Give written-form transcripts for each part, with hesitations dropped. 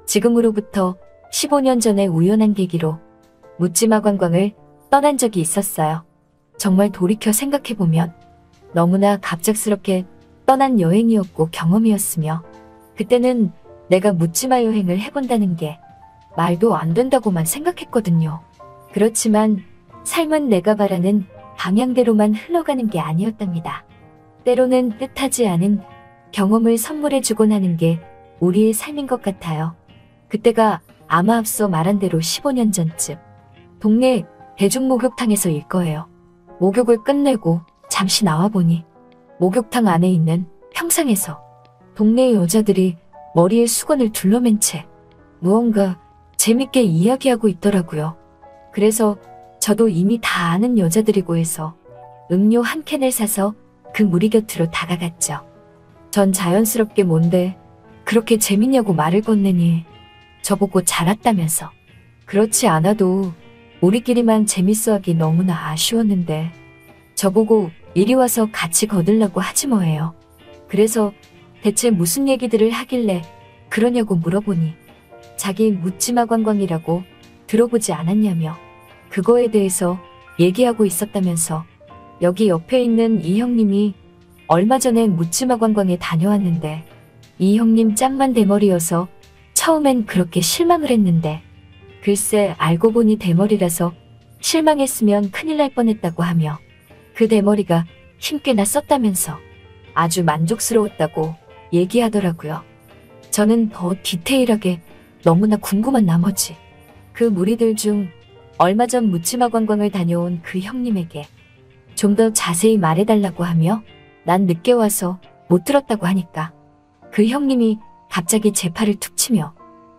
지금으로부터 15년 전의 우연한 계기로 묻지마 관광을 떠난 적이 있었어요. 정말 돌이켜 생각해보면 너무나 갑작스럽게 떠난 여행이었고 경험이었으며, 그때는 내가 묻지마 여행을 해본다는 게 말도 안 된다고만 생각했거든요. 그렇지만 삶은 내가 바라는 방향대로만 흘러가는 게 아니었답니다. 때로는 뜻하지 않은 경험을 선물해주곤 하는 게 우리의 삶인 것 같아요. 그때가 아마 앞서 말한 대로 15년 전쯤, 동네 대중목욕탕에서일 거예요. 목욕을 끝내고 잠시 나와보니 목욕탕 안에 있는 평상에서 동네 여자들이 머리에 수건을 둘러맨 채 무언가 재밌게 이야기하고 있더라고요. 그래서 저도 이미 다 아는 여자들이고 해서 음료 한 캔을 사서 그 무리 곁으로 다가갔죠. 전 자연스럽게 뭔데 그렇게 재밌냐고 말을 건네니 저보고 잘났다면서. 그렇지 않아도 우리끼리만 재밌어하기 너무나 아쉬웠는데 저보고 이리 와서 같이 거들라고 하지 뭐예요. 그래서 대체 무슨 얘기들을 하길래 그러냐고 물어보니 자기 묻지마 관광이라고 들어보지 않았냐며 그거에 대해서 얘기하고 있었다면서. 여기 옆에 있는 이 형님이 얼마 전에 묻지마 관광에 다녀왔는데 이 형님 짱만 대머리여서 처음엔 그렇게 실망을 했는데 글쎄 알고 보니 대머리라서 실망했으면 큰일 날 뻔했다고 하며 그 대머리가 힘께나 썼다면서 아주 만족스러웠다고 얘기하더라고요. 저는 더 디테일하게 너무나 궁금한 나머지 그 무리들 중 얼마 전 묻지마 관광을 다녀온 그 형님에게 좀 더 자세히 말해달라고 하며 난 늦게 와서 못 들었다고 하니까 그 형님이 갑자기 제 팔을 툭 치며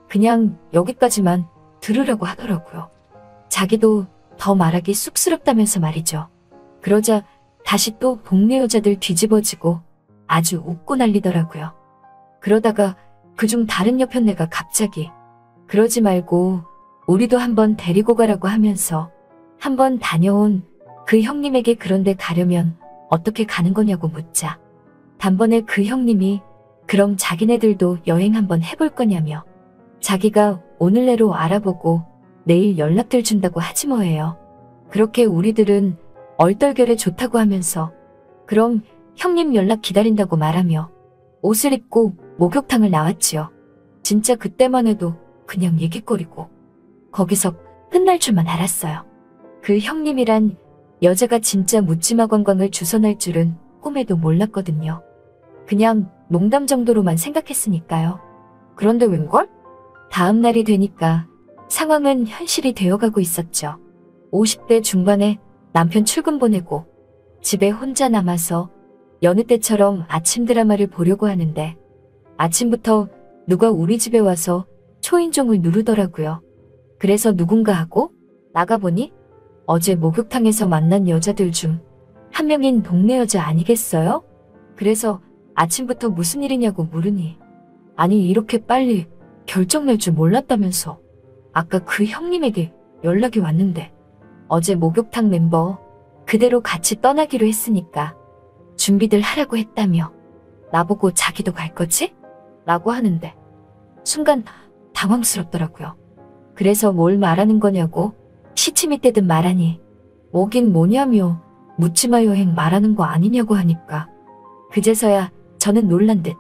그냥 여기까지만 들으라고 하더라고요. 자기도 더 말하기 쑥스럽다면서 말이죠. 그러자 다시 또 동네 여자들 뒤집어지고 아주 웃고 난리더라고요. 그러다가 그중 다른 여편네가 갑자기 그러지 말고 우리도 한번 데리고 가라고 하면서 한번 다녀온 그 형님에게 그런데 가려면 어떻게 가는 거냐고 묻자 단번에 그 형님이 그럼 자기네들도 여행 한번 해볼 거냐며 자기가 오늘 내로 알아보고 내일 연락들 준다고 하지 뭐예요. 그렇게 우리들은 얼떨결에 좋다고 하면서 그럼 형님 연락 기다린다고 말하며 옷을 입고 목욕탕을 나왔지요. 진짜 그때만 해도 그냥 얘기거리고 거기서 끝날 줄만 알았어요. 그 형님이란 여자가 진짜 묻지마 관광을 주선할 줄은 꿈에도 몰랐거든요. 그냥 농담 정도로만 생각했으니까요. 그런데 웬걸? 다음 날이 되니까 상황은 현실이 되어가고 있었죠. 50대 중반에 남편 출근 보내고 집에 혼자 남아서 여느 때처럼 아침 드라마를 보려고 하는데 아침부터 누가 우리 집에 와서 초인종을 누르더라고요. 그래서 누군가 하고 나가보니 어제 목욕탕에서 만난 여자들 중 한 명인 동네 여자 아니겠어요? 그래서 아침부터 무슨 일이냐고 물으니 아니 이렇게 빨리 결정 낼 줄 몰랐다면서 아까 그 형님에게 연락이 왔는데 어제 목욕탕 멤버 그대로 같이 떠나기로 했으니까 준비들 하라고 했다며 나보고 자기도 갈 거지? 라고 하는데 순간 당황스럽더라고요. 그래서 뭘 말하는 거냐고 시치미 떼듯 말하니 뭐긴 뭐냐며 묻지마 여행 말하는 거 아니냐고 하니까 그제서야 저는 놀란 듯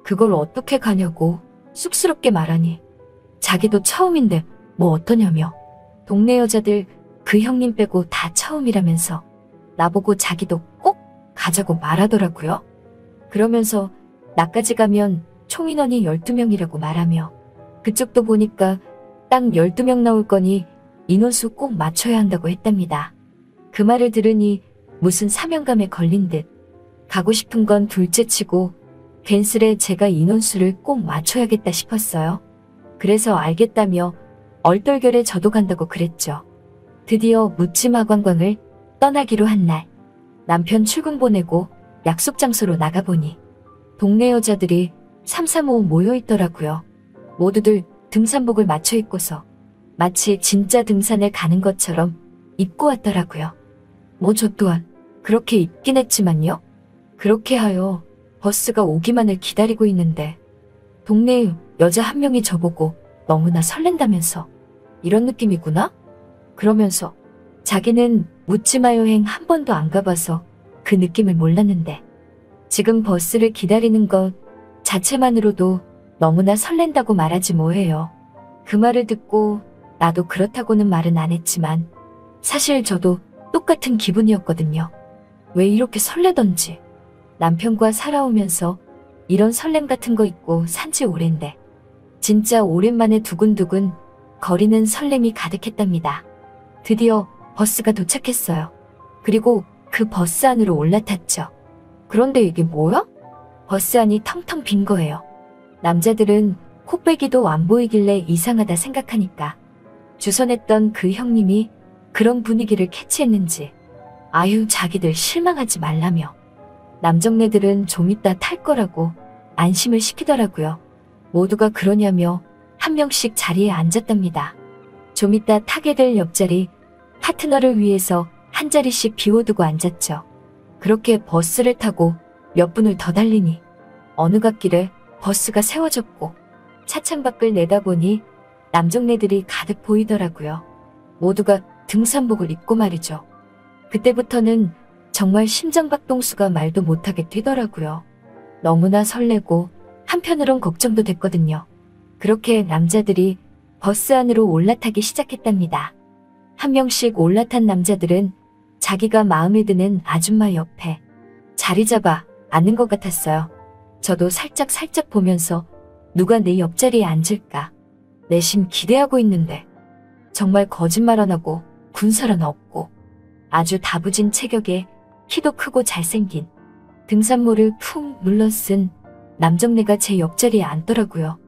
그걸 어떻게 가냐고 쑥스럽게 말하니 자기도 처음인데 뭐 어떠냐며 동네 여자들 그 형님 빼고 다 처음이라면서 나보고 자기도 꼭 가자고 말하더라고요. 그러면서 나까지 가면 총 인원이 12명이라고 말하며 그쪽도 보니까 딱 12명 나올 거니 인원수 꼭 맞춰야 한다고 했답니다. 그 말을 들으니 무슨 사명감에 걸린 듯 가고 싶은 건 둘째치고 괜스레 제가 인원수를 꼭 맞춰야겠다 싶었어요. 그래서 알겠다며 얼떨결에 저도 간다고 그랬죠. 드디어 묻지마 관광을 떠나기로 한 날 남편 출근 보내고 약속 장소로 나가보니 동네 여자들이 335 모여있더라고요. 모두들 등산복을 맞춰 입고서 마치 진짜 등산을 가는 것처럼 입고 왔더라고요. 뭐 저 또한 그렇게 입긴 했지만요. 그렇게 하여 버스가 오기만을 기다리고 있는데 동네 여자 한 명이 저보고 너무나 설렌다면서. 이런 느낌이구나? 그러면서 자기는 묻지마 여행 한 번도 안 가봐서 그 느낌을 몰랐는데 지금 버스를 기다리는 것 자체만으로도 너무나 설렌다고 말하지 뭐해요. 그 말을 듣고 나도 그렇다고는 말은 안 했지만 사실 저도 똑같은 기분이었거든요. 왜 이렇게 설레던지. 남편과 살아오면서 이런 설렘 같은 거 있고 산지 오랜데 진짜 오랜만에 두근두근 거리는 설렘이 가득했답니다. 드디어 버스가 도착했어요. 그리고 그 버스 안으로 올라탔죠. 그런데 이게 뭐야? 버스 안이 텅텅 빈 거예요. 남자들은 코빼기도 안 보이길래 이상하다 생각하니까 주선했던 그 형님이 그런 분위기를 캐치했는지 아유 자기들 실망하지 말라며 남정네들은 좀 이따 탈 거라고 안심을 시키더라고요. 모두가 그러냐며 한 명씩 자리에 앉았답니다. 좀 이따 타게 될 옆자리 파트너를 위해서 한 자리씩 비워두고 앉았죠. 그렇게 버스를 타고 몇 분을 더 달리니 어느 갓길에 버스가 세워졌고 차창 밖을 내다보니 남정네들이 가득 보이더라고요. 모두가 등산복을 입고 말이죠. 그때부터는 정말 심장박동수가 말도 못하게 뛰더라고요. 너무나 설레고 한편으론 걱정도 됐거든요. 그렇게 남자들이 버스 안으로 올라타기 시작했답니다. 한 명씩 올라탄 남자들은 자기가 마음에 드는 아줌마 옆에 자리 잡아 앉는 것 같았어요. 저도 살짝 보면서 누가 내 옆자리에 앉을까 내심 기대하고 있는데 정말 거짓말 안 하고 군살 하나 없고 아주 다부진 체격에 키도 크고 잘생긴 등산모를 푹 눌러쓴 남정네가 제 옆자리에 앉더라고요.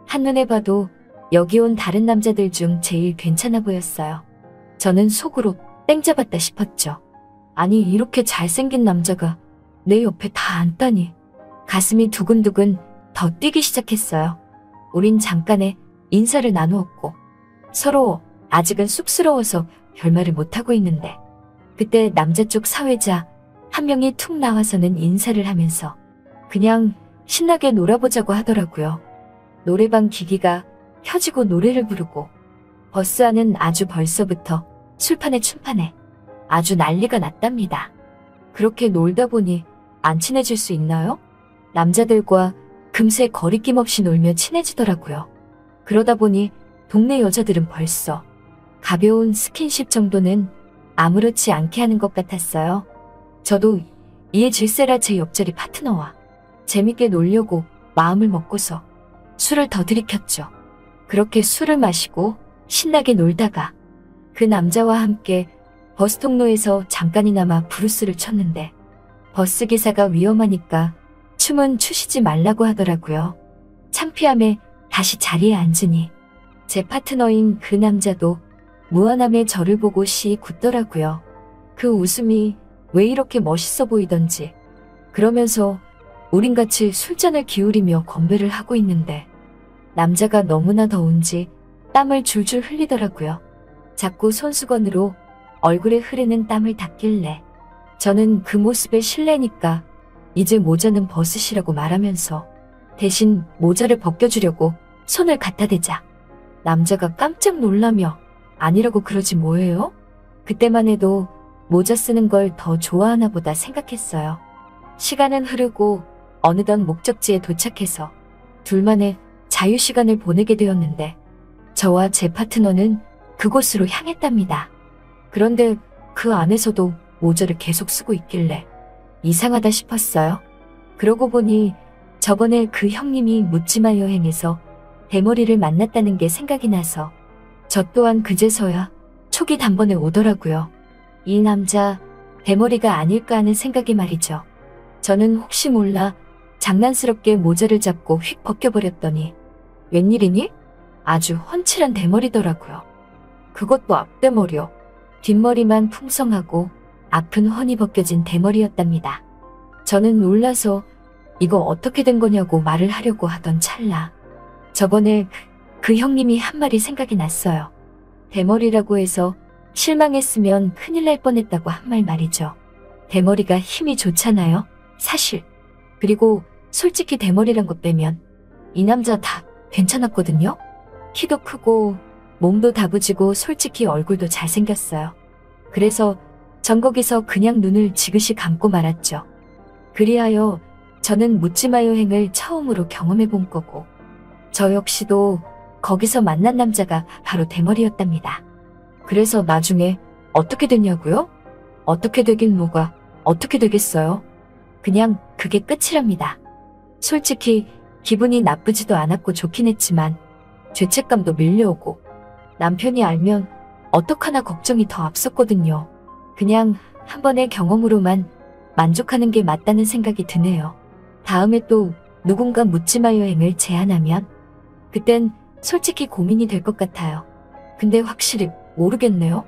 한눈에 봐도 여기 온 다른 남자들 중 제일 괜찮아 보였어요. 저는 속으로 땡 잡았다 싶었죠. 아니 이렇게 잘생긴 남자가 내 옆에 다 앉다니. 가슴이 두근두근 더 뛰기 시작했어요. 우린 잠깐의 인사를 나누었고 서로 아직은 쑥스러워서 별말을 못하고 있는데 그때 남자 쪽 사회자 한 명이 툭 나와서는 인사를 하면서 그냥 신나게 놀아보자고 하더라고요. 노래방 기기가 켜지고 노래를 부르고 버스 안은 아주 벌써부터 술판에 춤판에 아주 난리가 났답니다. 그렇게 놀다 보니 안 친해질 수 있나요? 남자들과 금세 거리낌 없이 놀며 친해지더라고요. 그러다 보니 동네 여자들은 벌써 가벼운 스킨십 정도는 아무렇지 않게 하는 것 같았어요. 저도 이에 질세라 제 옆자리 파트너와 재밌게 놀려고 마음을 먹고서 술을 더 들이켰죠. 그렇게 술을 마시고 신나게 놀다가 그 남자와 함께 버스 통로에서 잠깐이나마 브루스를 쳤는데 버스기사가 위험하니까 춤은 추시지 말라고 하더라고요. 창피함에 다시 자리에 앉으니 제 파트너인 그 남자도 무안함에 저를 보고 씩 웃더라고요. 그 웃음이 왜 이렇게 멋있어 보이던지. 그러면서 우린 같이 술잔을 기울이며 건배를 하고 있는데 남자가 너무나 더운지 땀을 줄줄 흘리더라고요. 자꾸 손수건으로 얼굴에 흐르는 땀을 닦길래 저는 그 모습에 실례니까 이제 모자는 벗으시라고 말하면서 대신 모자를 벗겨주려고 손을 갖다 대자 남자가 깜짝 놀라며 아니라고 그러지 뭐예요? 그때만 해도 모자 쓰는 걸 더 좋아하나 보다 생각했어요. 시간은 흐르고 어느덧 목적지에 도착해서 둘만의 자유시간을 보내게 되었는데 저와 제 파트너는 그곳으로 향했답니다. 그런데 그 안에서도 모자를 계속 쓰고 있길래 이상하다 싶었어요. 그러고 보니 저번에 그 형님이 묻지마 여행에서 대머리를 만났다는 게 생각이 나서 저 또한 그제서야 촉이 단번에 오더라고요. 이 남자 대머리가 아닐까 하는 생각이 말이죠. 저는 혹시 몰라 장난스럽게 모자를 잡고 휙 벗겨버렸더니 웬일이니? 아주 훤칠한 대머리더라고요. 그것도 앞대머리요. 뒷머리만 풍성하고 앞은 훤히 벗겨진 대머리였답니다. 저는 놀라서 이거 어떻게 된 거냐고 말을 하려고 하던 찰나 저번에 그 형님이 한 말이 생각이 났어요. 대머리라고 해서 실망했으면 큰일 날 뻔했다고 한 말 말이죠. 대머리가 힘이 좋잖아요. 사실. 그리고 솔직히 대머리란 것 빼면 이 남자 다 괜찮았거든요. 키도 크고 몸도 다부지고 솔직히 얼굴도 잘생겼어요. 그래서 전 거기서 그냥 눈을 지그시 감고 말았죠. 그리하여 저는 묻지마 여행을 처음으로 경험해 본 거고, 저 역시도 거기서 만난 남자가 바로 대머리였답니다. 그래서 나중에 어떻게 됐냐고요? 어떻게 되긴 뭐가 어떻게 되겠어요? 그냥 그게 끝이랍니다. 솔직히 기분이 나쁘지도 않았고 좋긴 했지만 죄책감도 밀려오고 남편이 알면 어떡하나 걱정이 더 앞섰거든요. 그냥 한 번의 경험으로만 만족하는 게 맞다는 생각이 드네요. 다음에 또 누군가 묻지마 여행을 제안하면 그땐 솔직히 고민이 될 것 같아요. 근데 확실히 모르겠네요.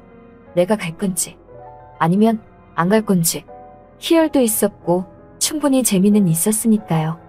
내가 갈 건지 아니면 안 갈 건지. 희열도 있었고 충분히 재미는 있었으니까요.